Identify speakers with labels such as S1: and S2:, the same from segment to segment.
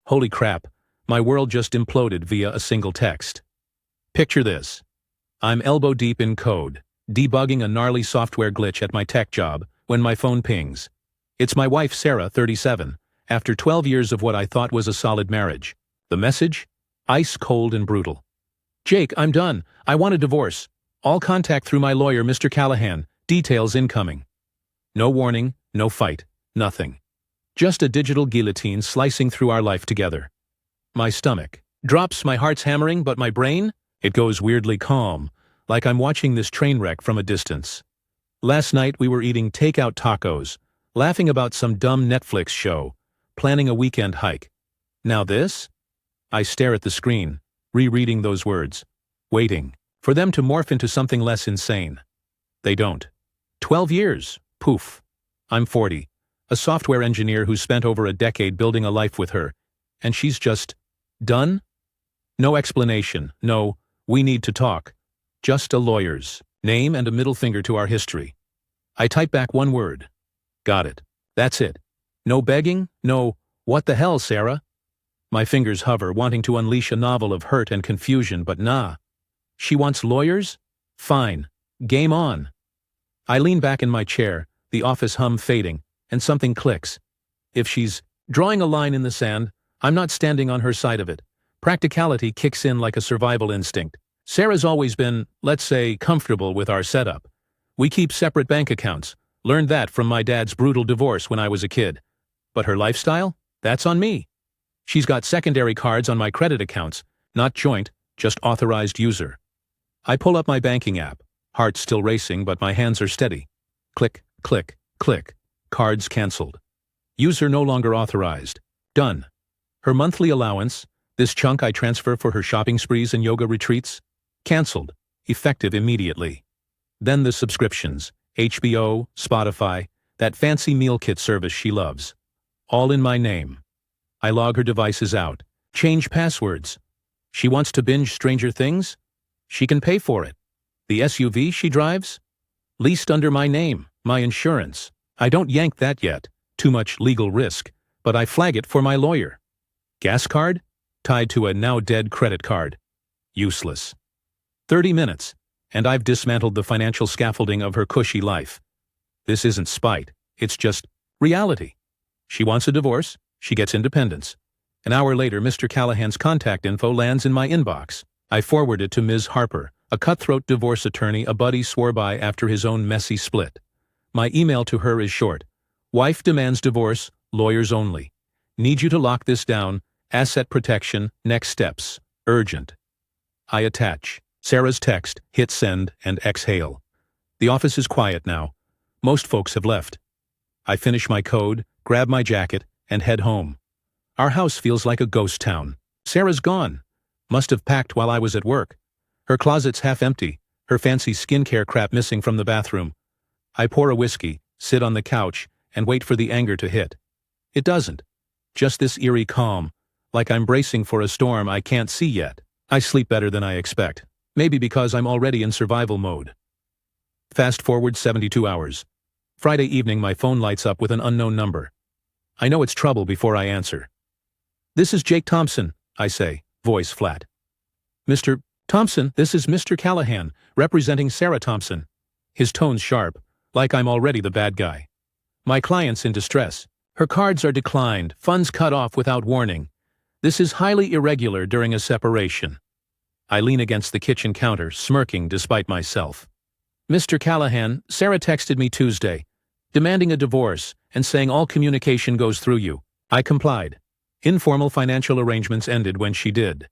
S1: Holy crap, my world just imploded via a single text. Picture this. I'm elbow deep in code, debugging a gnarly software glitch at my tech job, when my phone pings. It's my wife Sarah, 37, after 12 years of what I thought was a solid marriage. The message? Ice cold and brutal. Jake, I'm done. I want a divorce. All contact through my lawyer, Mr. Callahan. Details incoming. No warning, no fight, nothing. Just a digital guillotine slicing through our life together. My stomach drops, my heart's hammering, but my brain? It goes weirdly calm, like I'm watching this train wreck from a distance. Last night we were eating takeout tacos, laughing about some dumb Netflix show, planning a weekend hike. Now this? I stare at the screen, rereading those words, waiting for them to morph into something less insane. They don't. 12 years. Poof. I'm 40, a software engineer who's spent over a decade building a life with her, and she's just done? No explanation, no, we need to talk. Just a lawyer's name and a middle finger to our history. I type back one word. Got it. That's it. No begging, no, what the hell, Sarah? My fingers hover, wanting to unleash a novel of hurt and confusion, but nah. She wants lawyers? Fine. Game on. I lean back in my chair, the office hum fading, and something clicks. If she's drawing a line in the sand, I'm not standing on her side of it. Practicality kicks in like a survival instinct. Sarah's always been, let's say, comfortable with our setup. We keep separate bank accounts. Learned that from my dad's brutal divorce when I was a kid. But her lifestyle? That's on me. She's got secondary cards on my credit accounts, not joint, just authorized user. I pull up my banking app, heart still racing but my hands are steady. Click, click, click. Cards cancelled. User no longer authorized. Done. Her monthly allowance, this chunk I transfer for her shopping sprees and yoga retreats, cancelled, effective immediately. Then the subscriptions, HBO, Spotify, that fancy meal kit service she loves. All in my name. I log her devices out, change passwords. She wants to binge Stranger Things? She can pay for it. The SUV she drives? Leased under my name, my insurance. I don't yank that yet, too much legal risk, but I flag it for my lawyer. Gas card? Tied to a now-dead credit card. Useless. 30 minutes, and I've dismantled the financial scaffolding of her cushy life. This isn't spite, it's just reality. She wants a divorce, she gets independence. An hour later, Mr. Callahan's contact info lands in my inbox. I forward it to Ms. Harper, a cutthroat divorce attorney a buddy swore by after his own messy split. My email to her is short. Wife demands divorce, lawyers only. Need you to lock this down, asset protection, next steps, urgent. I attach Sarah's text, hit send, and exhale. The office is quiet now. Most folks have left. I finish my code, grab my jacket, and head home. Our house feels like a ghost town. Sarah's gone. Must have packed while I was at work. Her closet's half empty, her fancy skincare crap missing from the bathroom. I pour a whiskey, sit on the couch, and wait for the anger to hit. It doesn't. Just this eerie calm, like I'm bracing for a storm I can't see yet. I sleep better than I expect, maybe because I'm already in survival mode. Fast forward 72 hours. Friday evening my phone lights up with an unknown number. I know it's trouble before I answer. This is Jake Thompson, I say, voice flat. Mr. Thompson, this is Mr. Callahan, representing Sarah Thompson. His tone's sharp, like I'm already the bad guy. My client's in distress. Her cards are declined, funds cut off without warning. This is highly irregular during a separation. I lean against the kitchen counter, smirking despite myself. Mr. Callahan, Sarah texted me Tuesday, demanding a divorce and saying all communication goes through you. I complied. Informal financial arrangements ended when she did.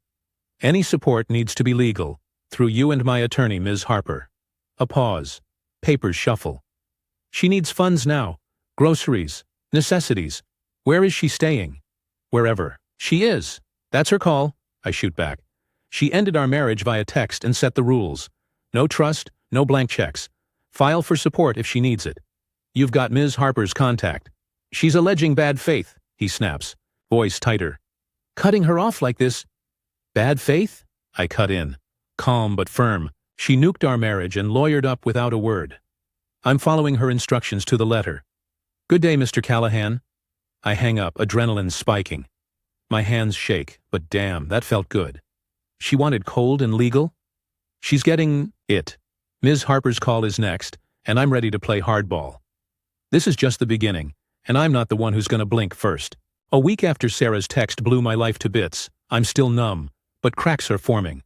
S1: Any support needs to be legal, through you and my attorney, Ms. Harper. A pause. Papers shuffle. She needs funds now. Groceries. Necessities. Where is she staying? Wherever. She is. That's her call. I shoot back. She ended our marriage via text and set the rules. No trust, no blank checks. File for support if she needs it. You've got Ms. Harper's contact. She's alleging bad faith, he snaps, voice tighter. Cutting her off like this. Bad faith? I cut in. Calm but firm. She nuked our marriage and lawyered up without a word. I'm following her instructions to the letter. Good day, Mr. Callahan. I hang up, adrenaline spiking. My hands shake, but damn, that felt good. She wanted cold and legal? She's getting it. Ms. Harper's call is next, and I'm ready to play hardball. This is just the beginning, and I'm not the one who's gonna blink first. A week after Sarah's text blew my life to bits, I'm still numb, but cracks are forming.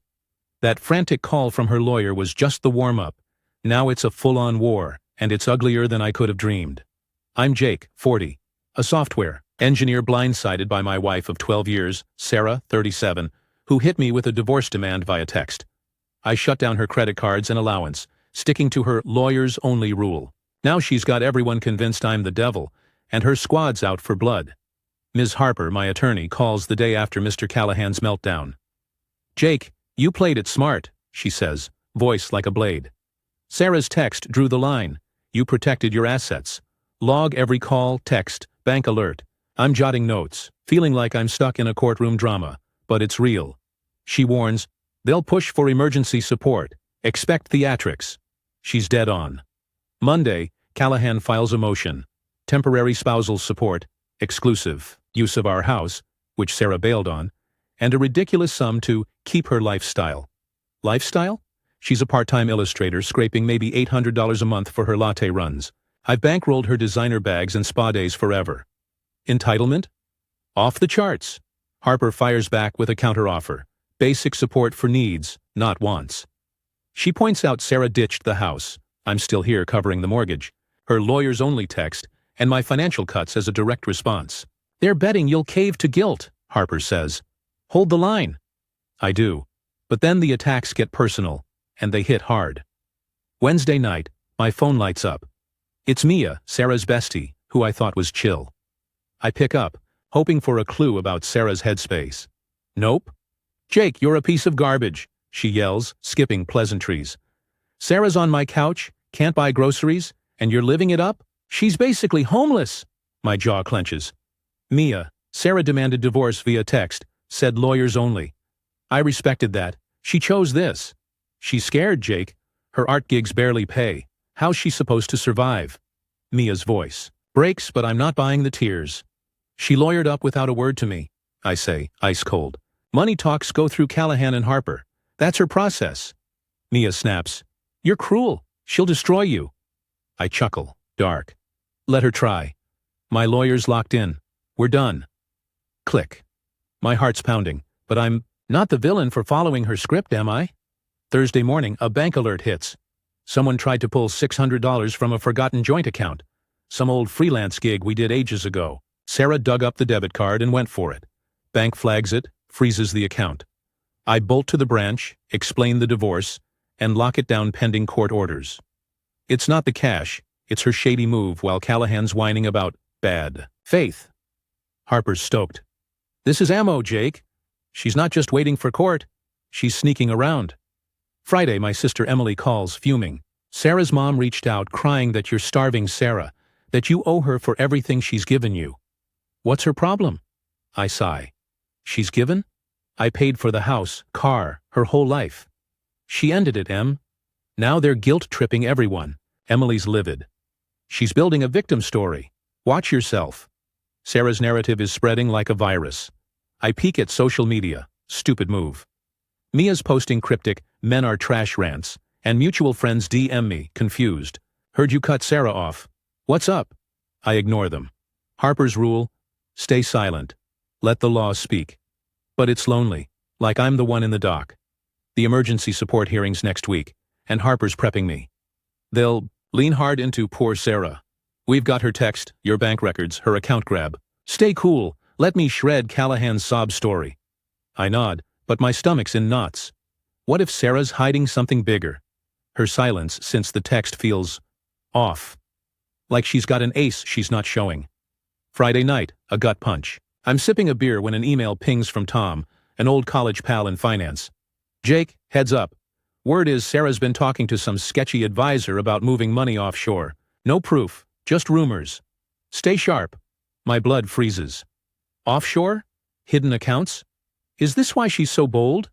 S1: That frantic call from her lawyer was just the warm-up. Now it's a full-on war, and it's uglier than I could have dreamed. I'm Jake, 40, a software engineer blindsided by my wife of 12 years, Sarah, 37, who hit me with a divorce demand via text. I shut down her credit cards and allowance, sticking to her lawyers-only rule. Now she's got everyone convinced I'm the devil, and her squad's out for blood. Ms. Harper, my attorney, calls the day after Mr. Callahan's meltdown. "Jake, you played it smart," she says, voice like a blade. "Sarah's text drew the line. You protected your assets. Log every call, text, bank alert. I'm jotting notes, feeling like I'm stuck in a courtroom drama, but it's real." She warns, "They'll push for emergency support. Expect theatrics." She's dead on. Monday, Callahan files a motion. Temporary spousal support, exclusive use of our house, which Sarah bailed on, and a ridiculous sum to keep her lifestyle. Lifestyle? She's a part-time illustrator scraping maybe $800 a month for her latte runs. I've bankrolled her designer bags and spa days forever. Entitlement? Off the charts. Harper fires back with a counteroffer. Basic support for needs, not wants. She points out Sarah ditched the house. I'm still here covering the mortgage. Her lawyer's only text, and my financial cuts as a direct response. "They're betting you'll cave to guilt," Harper says. "Hold the line." I do. But then the attacks get personal, and they hit hard. Wednesday night, my phone lights up. It's Mia, Sarah's bestie, who I thought was chill. I pick up, hoping for a clue about Sarah's headspace. Nope. "Jake, you're a piece of garbage," she yells, skipping pleasantries. "Sarah's on my couch, can't buy groceries, and you're living it up? She's basically homeless." My jaw clenches. Mia, Sarah demanded divorce via text, said lawyers only. I respected that. She chose this. She's scared, Jake. Her art gigs barely pay. How's she supposed to survive? Mia's voice breaks, but I'm not buying the tears. She lawyered up without a word to me, I say, ice cold. Money talks go through Callahan and Harper. That's her process. Mia snaps. You're cruel. She'll destroy you. I chuckle, dark. Let her try. My lawyer's locked in. We're done. Click. My heart's pounding, but I'm not the villain for following her script, am I? Thursday morning, a bank alert hits. Someone tried to pull $600 from a forgotten joint account. Some old freelance gig we did ages ago. Sarah dug up the debit card and went for it. Bank flags it, freezes the account. I bolt to the branch, explain the divorce, and lock it down pending court orders. It's not the cash, it's her shady move while Callahan's whining about bad faith. Harper's stoked. This is ammo, Jake. She's not just waiting for court, she's sneaking around. Friday, my sister Emily calls, fuming. Sarah's mom reached out, crying that you're starving Sarah, that you owe her for everything she's given you. What's her problem? I sigh. She's given? I paid for the house, car, her whole life. She ended it, Em. Now they're guilt-tripping everyone. Emily's livid. She's building a victim story. Watch yourself. Sarah's narrative is spreading like a virus. I peek at social media. Stupid move. Mia's posting cryptic, men are trash rants, and mutual friends DM me, confused. Heard you cut Sarah off. What's up? I ignore them. Harper's rule, stay silent. Let the law speak. But it's lonely, like I'm the one in the dock. The emergency support hearings next week, and Harper's prepping me. They'll lean hard into poor Sarah. We've got her text, your bank records, her account grab. Stay cool, let me shred Callahan's sob story. I nod, but my stomach's in knots. What if Sarah's hiding something bigger? Her silence since the text feels off. Like she's got an ace she's not showing. Friday night, a gut punch. I'm sipping a beer when an email pings from Tom, an old college pal in finance. Jake, heads up. Word is Sarah's been talking to some sketchy advisor about moving money offshore. No proof, just rumors. Stay sharp. My blood freezes. Offshore? Hidden accounts? Is this why she's so bold?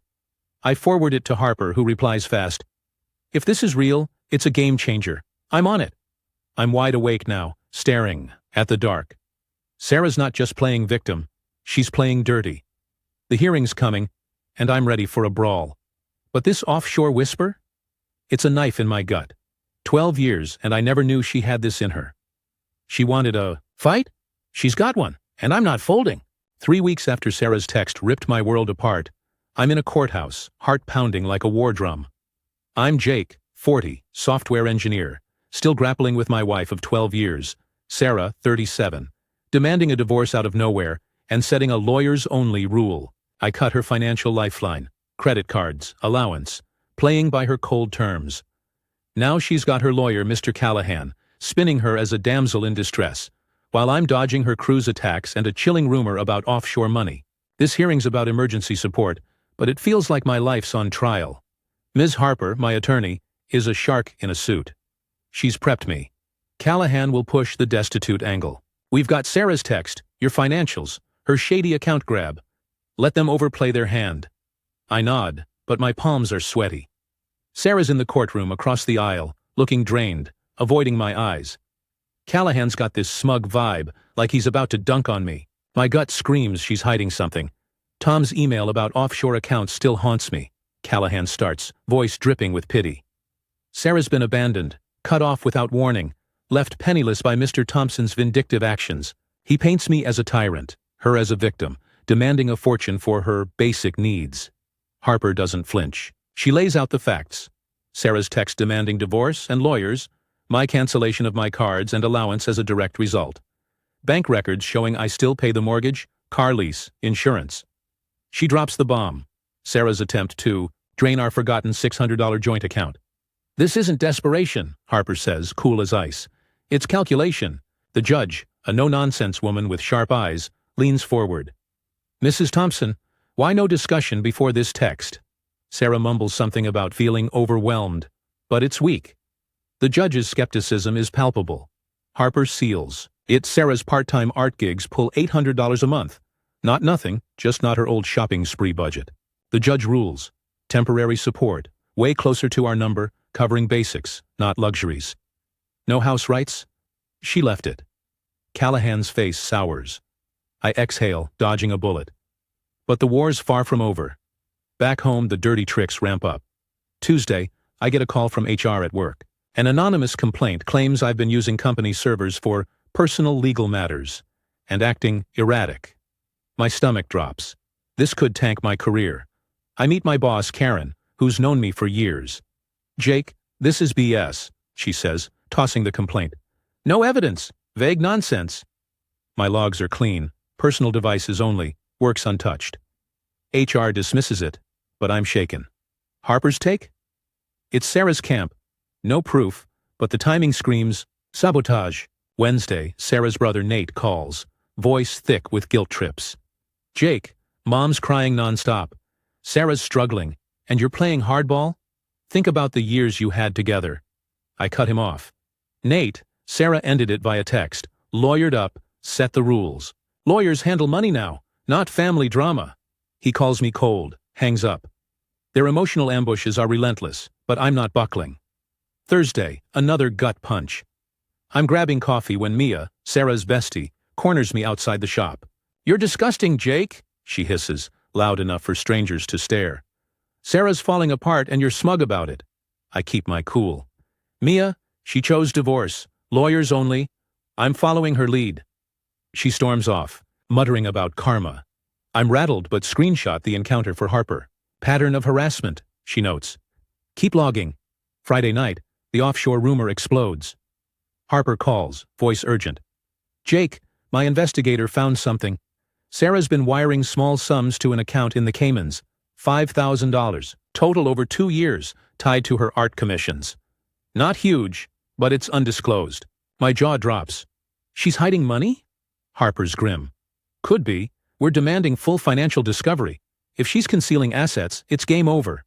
S1: I forward it to Harper, who replies fast. If this is real, it's a game changer. I'm on it. I'm wide awake now, staring at the dark. Sarah's not just playing victim. She's playing dirty. The hearing's coming, and I'm ready for a brawl. But this offshore whisper? It's a knife in my gut. 12 years, and I never knew she had this in her. She wanted a fight? She's got one, and I'm not folding. 3 weeks after Sarah's text ripped my world apart, I'm in a courthouse, heart pounding like a war drum. I'm Jake, 40, software engineer, still grappling with my wife of 12 years, Sarah, 37, demanding a divorce out of nowhere and setting a lawyers-only rule. I cut her financial lifeline, credit cards, allowance, playing by her cold terms. Now she's got her lawyer, Mr. Callahan, spinning her as a damsel in distress, while I'm dodging her cruise attacks and a chilling rumor about offshore money. This hearing's about emergency support, but it feels like my life's on trial. Ms. Harper, my attorney, is a shark in a suit. She's prepped me. Callahan will push the destitute angle. We've got Sarah's text, your financials, her shady account grab. Let them overplay their hand. I nod, but my palms are sweaty. Sarah's in the courtroom across the aisle, looking drained, avoiding my eyes. Callahan's got this smug vibe, like he's about to dunk on me. My gut screams she's hiding something. Tom's email about offshore accounts still haunts me. Callahan starts, voice dripping with pity. Sarah's been abandoned, cut off without warning, left penniless by Mr. Thompson's vindictive actions. He paints me as a tyrant, her as a victim, demanding a fortune for her basic needs. Harper doesn't flinch. She lays out the facts. Sarah's text demanding divorce and lawyers, my cancellation of my cards and allowance as a direct result. Bank records showing I still pay the mortgage, car lease, insurance. She drops the bomb. Sarah's attempt to drain our forgotten $600 joint account. This isn't desperation, Harper says, cool as ice. It's calculation. The judge, a no-nonsense woman with sharp eyes, leans forward. Mrs. Thompson, why no discussion before this text? Sarah mumbles something about feeling overwhelmed, but it's weak. The judge's skepticism is palpable. Harper seals. It's Sarah's part-time art gigs pull $800 a month. Not nothing, just not her old shopping spree budget. The judge rules. Temporary support, way closer to our number, covering basics, not luxuries. No house rights? She left it. Callahan's face sours. I exhale, dodging a bullet. But the war's far from over. Back home, the dirty tricks ramp up. Tuesday, I get a call from HR at work. An anonymous complaint claims I've been using company servers for personal legal matters and acting erratic. My stomach drops. This could tank my career. I meet my boss, Karen, who's known me for years. Jake, this is BS, she says, tossing the complaint. No evidence. Vague nonsense. My logs are clean, personal devices only, works untouched. HR dismisses it, but I'm shaken. Harper's take? It's Sarah's camp. No proof, but the timing screams sabotage. Wednesday, Sarah's brother Nate calls, voice thick with guilt trips. Jake, mom's crying nonstop. Sarah's struggling, and you're playing hardball? Think about the years you had together. I cut him off. Nate, Sarah ended it via text, lawyered up, set the rules. Lawyers handle money now, not family drama. He calls me cold, hangs up. Their emotional ambushes are relentless, but I'm not buckling. Thursday, another gut punch. I'm grabbing coffee when Mia, Sarah's bestie, corners me outside the shop. You're disgusting, Jake, she hisses, loud enough for strangers to stare. Sarah's falling apart and you're smug about it. I keep my cool. Mia, she chose divorce, lawyers only. I'm following her lead. She storms off, muttering about karma. I'm rattled but screenshot the encounter for Harper. Pattern of harassment, she notes. Keep logging. Friday night, the offshore rumor explodes. Harper calls, voice urgent. Jake, my investigator found something. Sarah's been wiring small sums to an account in the Caymans. $5,000, total over 2 years, tied to her art commissions. Not huge, but it's undisclosed. My jaw drops. She's hiding money? Harper's grim. Could be. We're demanding full financial discovery. If she's concealing assets, it's game over.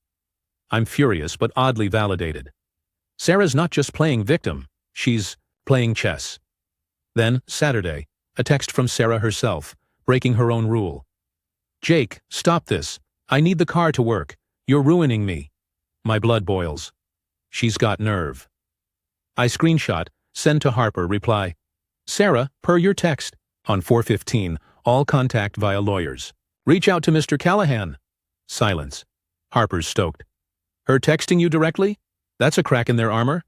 S1: I'm furious but oddly validated. Sarah's not just playing victim, she's playing chess. Then, Saturday, a text from Sarah herself, breaking her own rule. Jake, stop this. I need the car to work. You're ruining me. My blood boils. She's got nerve. I screenshot, send to Harper, reply. Sarah, per your text. On 4:15, All contact via lawyers. Reach out to Mr. Callahan. Silence. Harper's stoked. Her texting you directly? That's a crack in their armor.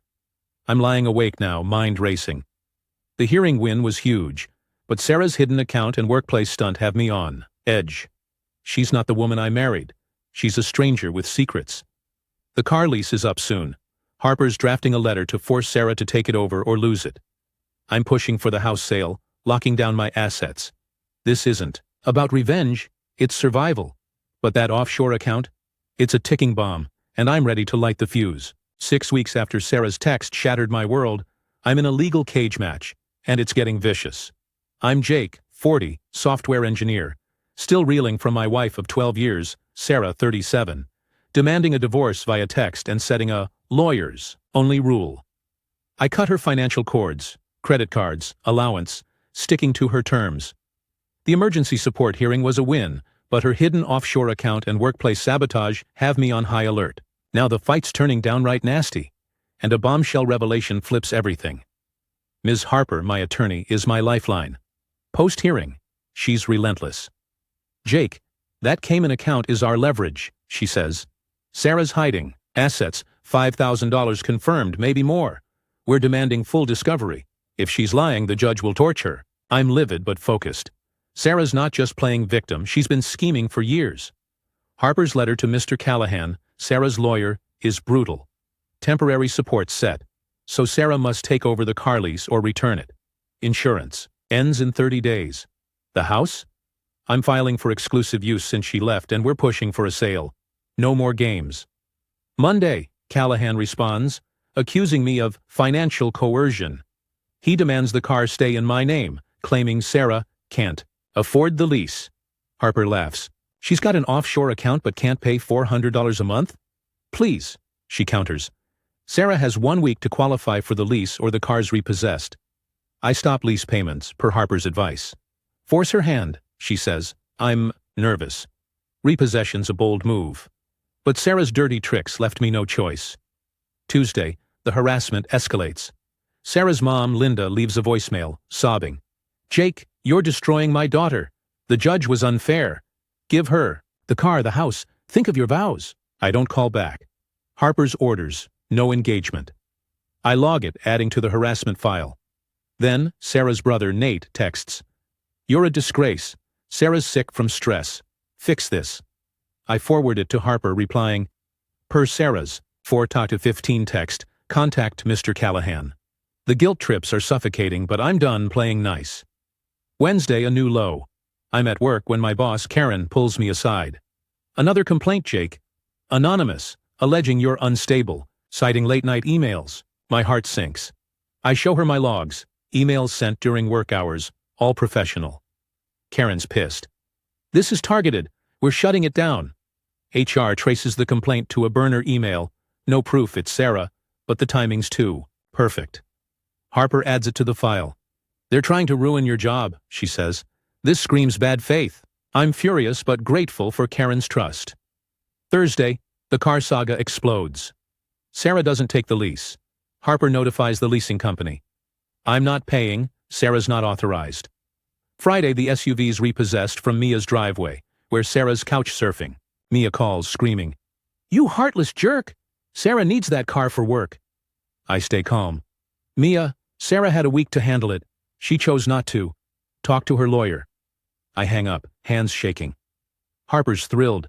S1: I'm lying awake now, mind racing. The hearing win was huge, but Sarah's hidden account and workplace stunt have me on edge. She's not the woman I married. She's a stranger with secrets. The car lease is up soon. Harper's drafting a letter to force Sarah to take it over or lose it. I'm pushing for the house sale, locking down my assets. This isn't about revenge, it's survival. But that offshore account? It's a ticking bomb, and I'm ready to light the fuse. 6 weeks after Sarah's text shattered my world, I'm in a legal cage match, and it's getting vicious. I'm Jake, 40, software engineer, still reeling from my wife of 12 years, Sarah, 37, demanding a divorce via text and setting a lawyers only rule. I cut her financial cords, credit cards, allowance, sticking to her terms. The emergency support hearing was a win, but her hidden offshore account and workplace sabotage have me on high alert. Now the fight's turning downright nasty, and a bombshell revelation flips everything. Ms. Harper, my attorney, is my lifeline. Post-hearing, she's relentless. Jake, that Cayman account is our leverage, she says. Sarah's hiding. Assets, $5,000 confirmed, maybe more. We're demanding full discovery. If she's lying, the judge will torch her. I'm livid but focused. Sarah's not just playing victim, she's been scheming for years. Harper's letter to Mr. Callahan, Sarah's lawyer, is brutal. Temporary support set, so Sarah must take over the car lease or return it. Insurance ends in 30 days. The house? I'm filing for exclusive use since she left, and we're pushing for a sale. No more games. Monday, Callahan responds, accusing me of financial coercion. He demands the car stay in my name, claiming Sarah can't afford the lease. Harper laughs. She's got an offshore account but can't pay $400 a month? Please, she counters. Sarah has 1 week to qualify for the lease or the car's repossessed. I stop lease payments, per Harper's advice. Force her hand, she says. I'm nervous. Repossession's a bold move. But Sarah's dirty tricks left me no choice. Tuesday, the harassment escalates. Sarah's mom, Linda, leaves a voicemail, sobbing. Jake, you're destroying my daughter. The judge was unfair. Give her the car, the house. Think of your vows. I don't call back. Harper's orders, no engagement. I log it, adding to the harassment file. Then, Sarah's brother, Nate, texts. You're a disgrace. Sarah's sick from stress. Fix this. I forward it to Harper, replying, per Sarah's 4-15 text, contact Mr. Callahan. The guilt trips are suffocating, but I'm done playing nice. Wednesday, a new low. I'm at work when my boss, Karen, pulls me aside. Another complaint, Jake. Anonymous, alleging you're unstable, citing late-night emails. My heart sinks. I show her my logs, emails sent during work hours, all professional. Karen's pissed. This is targeted. We're shutting it down. HR traces the complaint to a burner email. No proof it's Sarah, but the timing's too perfect. Harper adds it to the file. They're trying to ruin your job, she says. This screams bad faith. I'm furious but grateful for Karen's trust. Thursday, the car saga explodes. Sarah doesn't take the lease. Harper notifies the leasing company. I'm not paying, Sarah's not authorized. Friday, the SUV's repossessed from Mia's driveway, where Sarah's couch surfing. Mia calls, screaming, You heartless jerk! Sarah needs that car for work. I stay calm. Mia, Sarah had a week to handle it. She chose not to. Talk to her lawyer. I hang up, hands shaking. Harper's thrilled.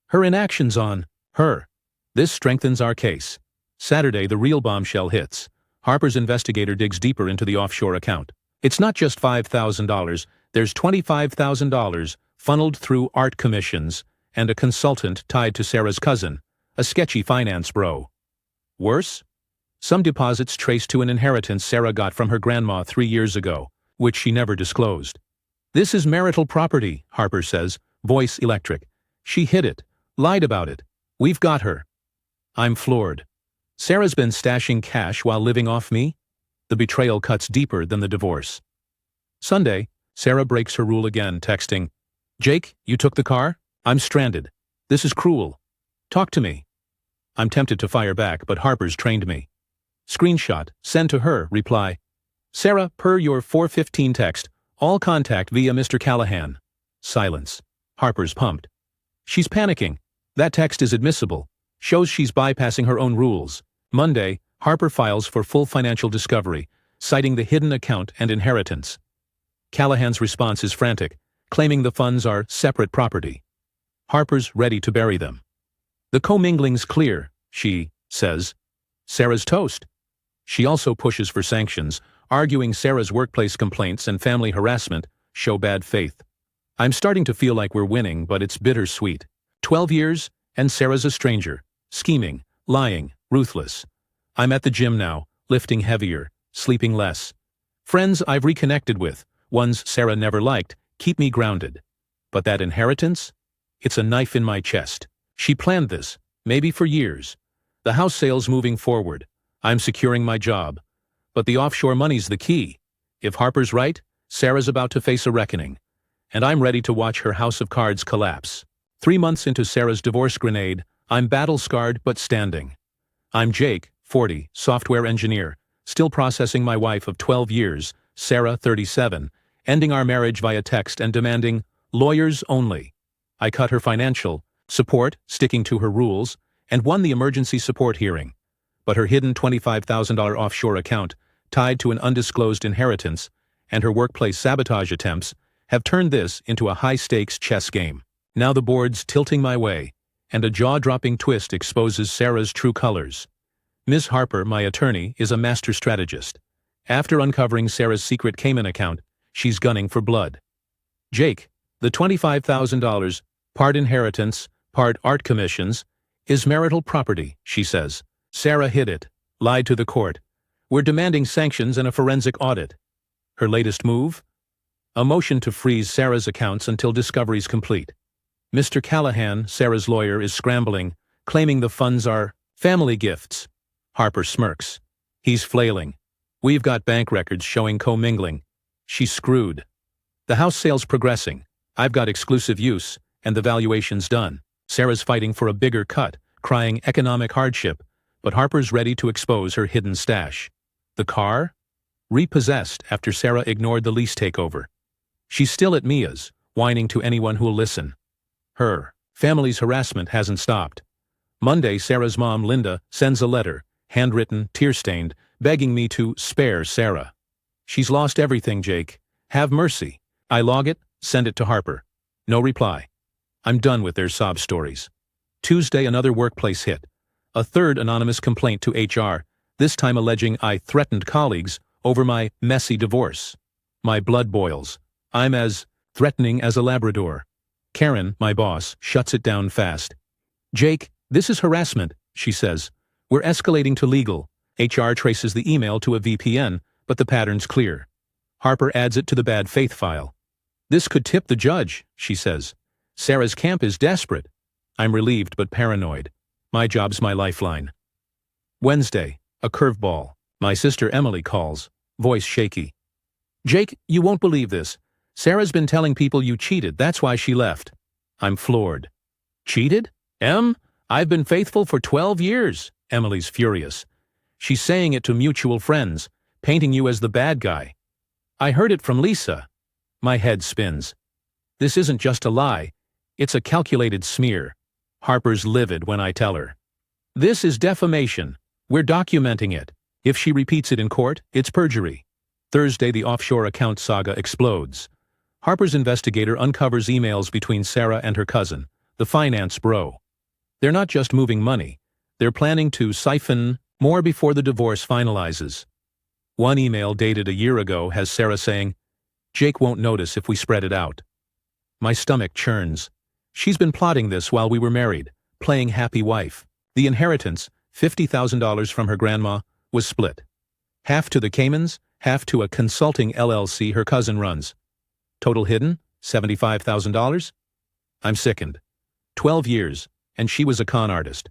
S1: Her inaction's on her. This strengthens our case. Saturday, the real bombshell hits. Harper's investigator digs deeper into the offshore account. It's not just $5,000, there's $25,000 funneled through art commissions and a consultant tied to Sarah's cousin, a sketchy finance bro. Worse? Some deposits traced to an inheritance Sarah got from her grandma 3 years ago, which she never disclosed. This is marital property, Harper says, voice electric. She hid it, lied about it. We've got her. I'm floored. Sarah's been stashing cash while living off me? The betrayal cuts deeper than the divorce. Sunday, Sarah breaks her rule again, texting, Jake, you took the car? I'm stranded. This is cruel. Talk to me. I'm tempted to fire back, but Harper's trained me. Screenshot, send to her, reply. Sarah, per your 4:15 text, All contact via Mr. Callahan. Silence. Harper's pumped. She's panicking. That text is admissible. Shows she's bypassing her own rules. Monday, Harper files for full financial discovery, citing the hidden account and inheritance. Callahan's response is frantic, claiming the funds are separate property. Harper's ready to bury them. The commingling's clear, she says. Sarah's toast. She also pushes for sanctions, arguing Sarah's workplace complaints and family harassment show bad faith. I'm starting to feel like we're winning, but it's bittersweet. 12 years, and Sarah's a stranger. Scheming, lying, ruthless. I'm at the gym now, lifting heavier, sleeping less. Friends I've reconnected with, ones Sarah never liked, keep me grounded. But that inheritance? It's a knife in my chest. She planned this, maybe for years. The house sale's moving forward. I'm securing my job. But the offshore money's the key. If Harper's right, Sarah's about to face a reckoning. And I'm ready to watch her house of cards collapse. 3 months into Sarah's divorce grenade, I'm battle-scarred but standing. I'm Jake, 40, software engineer, still processing my wife of 12 years, Sarah, 37, ending our marriage via text and demanding lawyers only. I cut her financial support, sticking to her rules, and won the emergency support hearing. But her hidden $25,000 offshore account, tied to an undisclosed inheritance, and her workplace sabotage attempts have turned this into a high-stakes chess game. Now the board's tilting my way, and a jaw-dropping twist exposes Sarah's true colors. Ms. Harper, my attorney, is a master strategist. After uncovering Sarah's secret Cayman account, she's gunning for blood. Jake, the $25,000, part inheritance, part art commissions, is marital property, she says. Sarah hid it, lied to the court. We're demanding sanctions and a forensic audit. Her latest move? A motion to freeze Sarah's accounts until discovery's complete. Mr. Callahan, Sarah's lawyer, is scrambling, claiming the funds are family gifts. Harper smirks. He's flailing. We've got bank records showing commingling. She's screwed. The house sale's progressing. I've got exclusive use, and the valuation's done. Sarah's fighting for a bigger cut, crying economic hardship, but Harper's ready to expose her hidden stash. The car? Repossessed after Sarah ignored the lease takeover. She's still at Mia's, whining to anyone who'll listen. Her family's harassment hasn't stopped. Monday, Sarah's mom, Linda, sends a letter, handwritten, tear-stained, begging me to spare Sarah. She's lost everything, Jake. Have mercy. I log it, send it to Harper. No reply. I'm done with their sob stories. Tuesday, another workplace hit. A third anonymous complaint to HR, this time alleging I threatened colleagues over my messy divorce. My blood boils. I'm as threatening as a Labrador. Karen, my boss, shuts it down fast. Jake, this is harassment, she says. We're escalating to legal. HR traces the email to a VPN, but the pattern's clear. Harper adds it to the bad faith file. This could tip the judge, she says. Sarah's camp is desperate. I'm relieved but paranoid. My job's my lifeline. Wednesday, a curveball. My sister Emily calls, voice shaky. Jake, you won't believe this. Sarah's been telling people you cheated, that's why she left. I'm floored. Cheated? I've been faithful for 12 years, Emily's furious. She's saying it to mutual friends, painting you as the bad guy. I heard it from Lisa. My head spins. This isn't just a lie, it's a calculated smear. Harper's livid when I tell her. This is defamation. We're documenting it. If she repeats it in court, it's perjury. Thursday, the offshore account saga explodes. Harper's investigator uncovers emails between Sarah and her cousin, the finance bro. They're not just moving money. They're planning to siphon more before the divorce finalizes. One email dated a year ago has Sarah saying, Jake won't notice if we spread it out. My stomach churns. She's been plotting this while we were married, playing happy wife. The inheritance, $50,000 from her grandma, was split. Half to the Caymans, half to a consulting LLC her cousin runs. Total hidden, $75,000? I'm sickened. 12 years, and she was a con artist.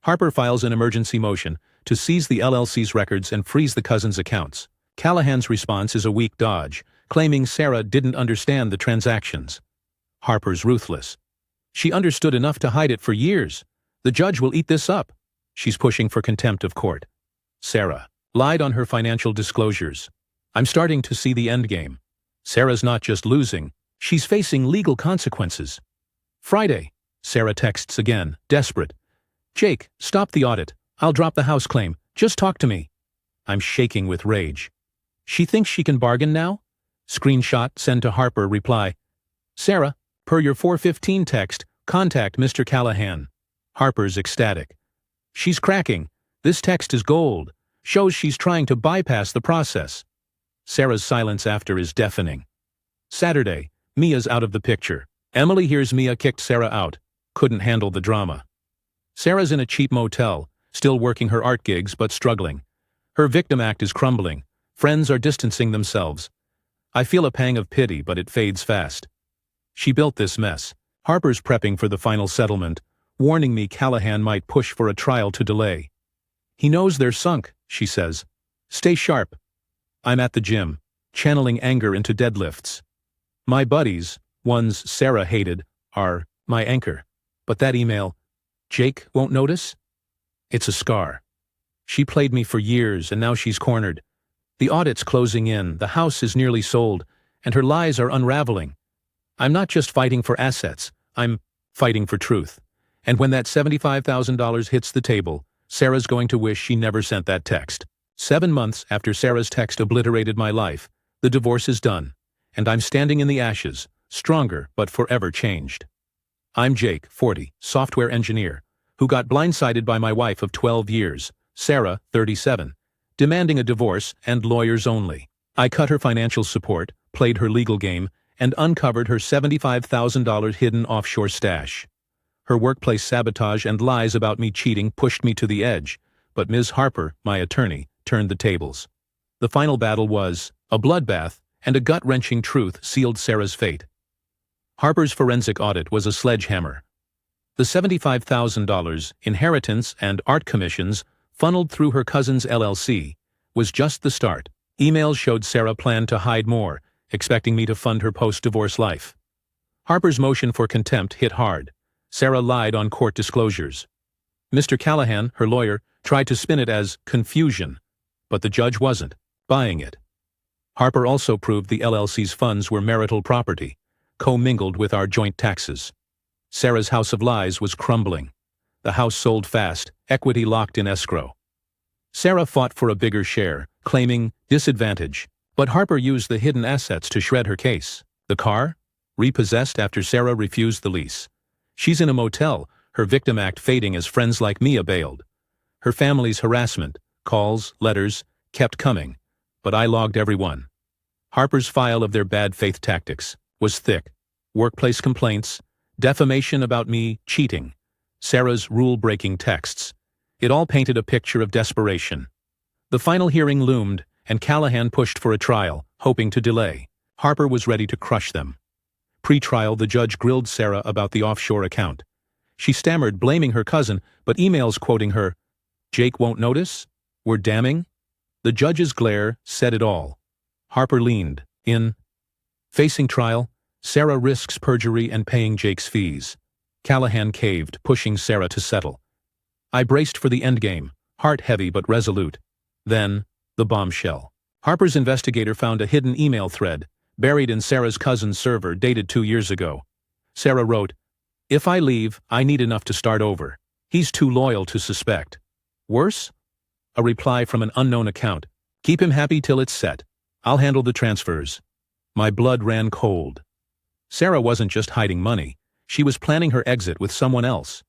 S1: Harper files an emergency motion to seize the LLC's records and freeze the cousin's accounts. Callahan's response is a weak dodge, claiming Sarah didn't understand the transactions. Harper's ruthless. She understood enough to hide it for years. The judge will eat this up. She's pushing for contempt of court. Sarah lied on her financial disclosures. I'm starting to see the endgame. Sarah's not just losing, she's facing legal consequences. Friday, Sarah texts again, desperate. Jake, stop the audit. I'll drop the house claim. Just talk to me. I'm shaking with rage. She thinks she can bargain now? Screenshot, send to Harper, reply. Sarah, per your 4:15 text, contact Mr. Callahan. Harper's ecstatic. She's cracking. This text is gold. Shows she's trying to bypass the process. Sarah's silence after is deafening. Saturday, Mia's out of the picture. Emily hears Mia kicked Sarah out. Couldn't handle the drama. Sarah's in a cheap motel, still working her art gigs but struggling. Her victim act is crumbling. Friends are distancing themselves. I feel a pang of pity, but it fades fast. She built this mess. Harper's prepping for the final settlement, warning me Callahan might push for a trial to delay. He knows they're sunk, she says. Stay sharp. I'm at the gym, channeling anger into deadlifts. My buddies, ones Sarah hated, are my anchor. But that email, Jake won't notice? It's a scar. She played me for years and now she's cornered. The audit's closing in, the house is nearly sold, and her lies are unraveling. I'm not just fighting for assets, I'm fighting for truth. And when that $75,000 hits the table, Sarah's going to wish she never sent that text. 7 months after Sarah's text obliterated my life, the divorce is done, and I'm standing in the ashes, stronger but forever changed. I'm Jake, 40, software engineer, who got blindsided by my wife of 12 years, Sarah, 37, demanding a divorce and lawyers only. I cut her financial support, played her legal game, and uncovered her $75,000 hidden offshore stash. Her workplace sabotage and lies about me cheating pushed me to the edge, but Ms. Harper, my attorney, turned the tables. The final battle was a bloodbath, and a gut-wrenching truth sealed Sarah's fate. Harper's forensic audit was a sledgehammer. The $75,000, inheritance and art commissions funneled through her cousin's LLC was just the start. Emails showed Sarah planned to hide more, expecting me to fund her post-divorce life. Harper's motion for contempt hit hard. Sarah lied on court disclosures. Mr. Callahan, her lawyer, tried to spin it as confusion, but the judge wasn't buying it. Harper also proved the LLC's funds were marital property, commingled with our joint taxes. Sarah's house of lies was crumbling. The house sold fast, equity locked in escrow. Sarah fought for a bigger share, claiming disadvantage, but Harper used the hidden assets to shred her case. The car? Repossessed after Sarah refused the lease. She's in a motel, her victim act fading as friends like Mia bailed. Her family's harassment, calls, letters, kept coming, but I logged every one. Harper's file of their bad faith tactics was thick. Workplace complaints, defamation about me cheating, Sarah's rule-breaking texts. It all painted a picture of desperation. The final hearing loomed, and Callahan pushed for a trial, hoping to delay. Harper was ready to crush them. Pre-trial, the judge grilled Sarah about the offshore account. She stammered, blaming her cousin, but emails quoting her, Jake won't notice, were damning. The judge's glare said it all. Harper leaned in. Facing trial, Sarah risks perjury and paying Jake's fees. Callahan caved, pushing Sarah to settle. I braced for the endgame, heart heavy but resolute. Then, the bombshell. Harper's investigator found a hidden email thread, buried in Sarah's cousin's server, dated 2 years ago. Sarah wrote, If I leave, I need enough to start over. He's too loyal to suspect. Worse? A reply from an unknown account. Keep him happy till it's set. I'll handle the transfers. My blood ran cold. Sarah wasn't just hiding money. She was planning her exit with someone else.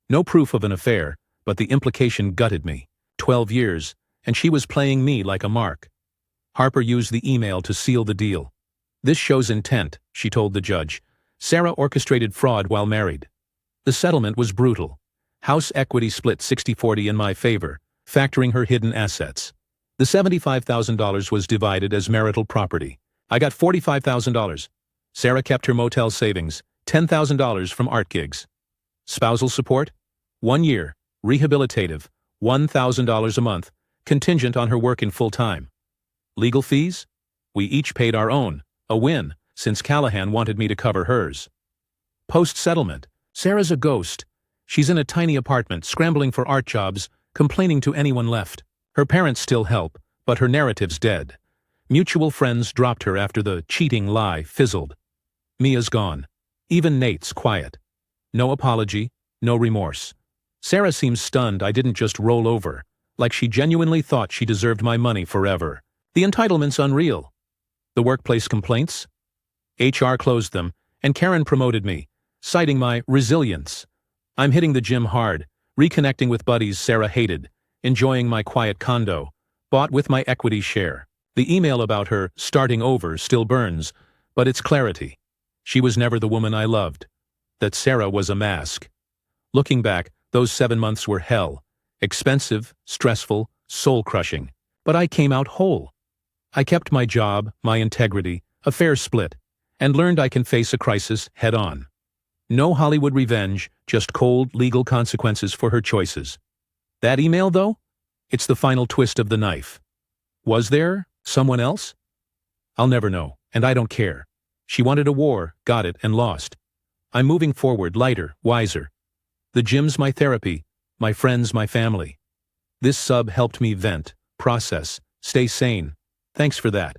S1: No proof of an affair, but the implication gutted me. 12 years, and she was playing me like a mark. Harper used the email to seal the deal. This shows intent, she told the judge. Sarah orchestrated fraud while married. The settlement was brutal. House equity split 60-40 in my favor, factoring her hidden assets. The $75,000 was divided as marital property. I got $45,000. Sarah kept her motel savings, $10,000 from art gigs. Spousal support? 1 year, rehabilitative, $1,000 a month, contingent on her working full-time. Legal fees? We each paid our own, a win, since Callahan wanted me to cover hers. Post-settlement, Sarah's a ghost. She's in a tiny apartment, scrambling for art jobs, complaining to anyone left. Her parents still help, but her narrative's dead. Mutual friends dropped her after the cheating lie fizzled. Mia's gone. Even Nate's quiet. No apology, no remorse. Sarah seems stunned I didn't just roll over, like she genuinely thought she deserved my money forever. The entitlement's unreal. The workplace complaints? HR closed them, and Karen promoted me, citing my resilience. I'm hitting the gym hard, reconnecting with buddies Sarah hated, enjoying my quiet condo, bought with my equity share. The email about her starting over still burns, but it's clarity. She was never the woman I loved. That Sarah was a mask. Looking back, those 7 months were hell. Expensive, stressful, soul-crushing. But I came out whole. I kept my job, my integrity, a fair split, and learned I can face a crisis head-on. No Hollywood revenge, just cold, legal consequences for her choices. That email, though? It's the final twist of the knife. Was there someone else? I'll never know, and I don't care. She wanted a war, got it, and lost. I'm moving forward, lighter, wiser. The gym's my therapy, my friends, my family. This sub helped me vent, process, stay sane. Thanks for that.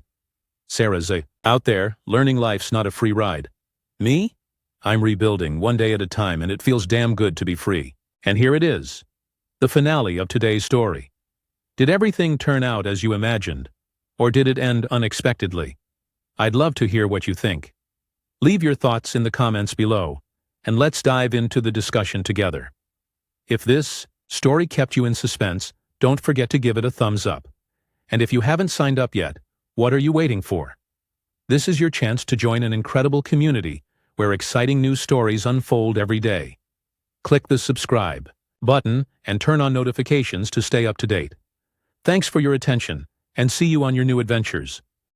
S1: Sarah's out there, learning life's not a free ride. Me? I'm rebuilding one day at a time, and it feels damn good to be free. And here it is. The finale of today's story. Did everything turn out as you imagined? Or did it end unexpectedly? I'd love to hear what you think. Leave your thoughts in the comments below, and let's dive into the discussion together. If this story kept you in suspense, don't forget to give it a thumbs up. And if you haven't signed up yet, what are you waiting for? This is your chance to join an incredible community where exciting new stories unfold every day. Click the subscribe button and turn on notifications to stay up to date. Thanks for your attention, and see you on your new adventures.